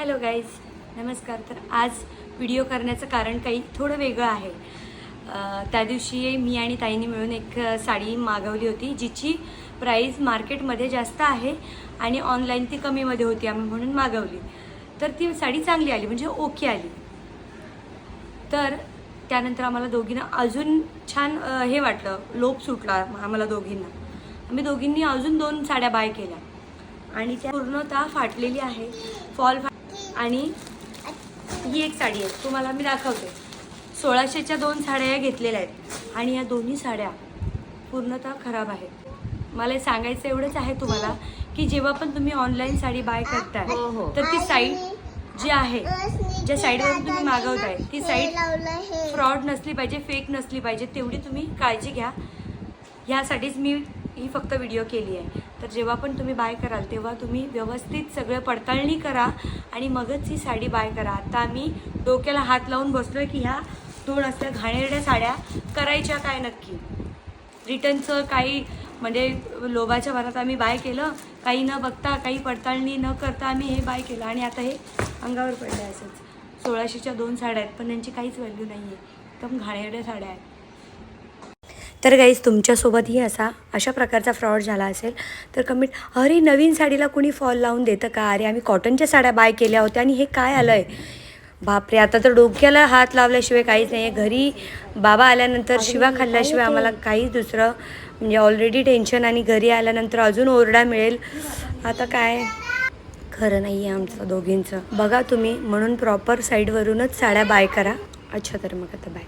Hello guys, नमस्कार. तर आज व्हिडिओ करण्याचं कारण काही थोडं वेगळं आहे. त्या दिवशी मी आणि ताईंनी मिळून एक साडी मागवली होती, जिची प्राईस मार्केटमध्ये जास्त आहे आणि ऑनलाईन ती कमीमध्ये होती, आम्ही म्हणून मागवली. तर ती साडी चांगली आली, म्हणजे ओके आली. तर त्यानंतर आम्हाला दोघींना अजून छान हे वाटलं, लोभ सुटला आम्हाला दोघींना. आम्ही दोघींनी अजून 2 साड्या बाय केल्या आणि त्या पूर्णतः फाटलेली आहे, फॉल. आणि ही एक साडी आहे, तुम्हाला मी दाखवते. 1600च्या 2 साड्या घेतलेल्या आहेत आणि या दोन्ही साड्या पूर्णतः खराब आहेत. मला सांगायचं एवढंच आहे तुम्हाला की जेव्हा पण तुम्ही ऑनलाईन साडी बाय करताय तर ती साईट जी आहे, ज्या साईडवरून तुम्ही मागवताय ती साईट फ्रॉड नसली पाहिजे, फेक नसली पाहिजे, तेवढी तुम्ही काळजी घ्या. ह्यासाठीच मी ही फक्त व्हिडिओ केली आहे. तर जेव्हा पण तुम्ही बाय कराल तेव्हा तुम्ही व्यवस्थित सगळं पडताळणी करा आणि मगच ही साडी बाय करा. आता आम्ही डोक्याला हात लावून बसलो आहे की ह्या 2 असल्या घाणेरड्या साड्या करायच्या काय नक्की. रिटर्नचं काही म्हणजे लोभाच्या भरात आम्ही बाय केलं, काही न बघता, काही पडताळणी न करता आम्ही हे बाय केलं आणि आता हे अंगावर पडलं आहे. असंच 1600च्या 2 साड्या आहेत, पण यांची काहीच व्हॅल्यू नाही आहे, एकदम घाणेरड्या साड्या आहेत. तर गाईज, तुमच्यासोबतही अशा प्रकारचा फ्रॉड झाला असेल तर कमेंट, अरे नवीन साडीला कुणी फॉल लावून देतं का, अरे आम्ही कॉटनच्या साड्या बाय केल्या होत्या आणि हे काय आलं आहे. बापरे, आता तर डोक्याला हात लावल्याशिवाय काहीच नाही आहे. घरी बाबा आल्यानंतर शिवा खाल्ल्याशिवाय आम्हाला काहीच दुसरं म्हणजे ऑलरेडी टेन्शन, आणि घरी आल्यानंतर अजून ओरडा मिळेल. आता काय खरं नाही आहे आमचं दोघींचं. बघा तुम्ही, म्हणून प्रॉपर साईडवरूनच साड्या बाय करा. अच्छा, तर मग आता बाय.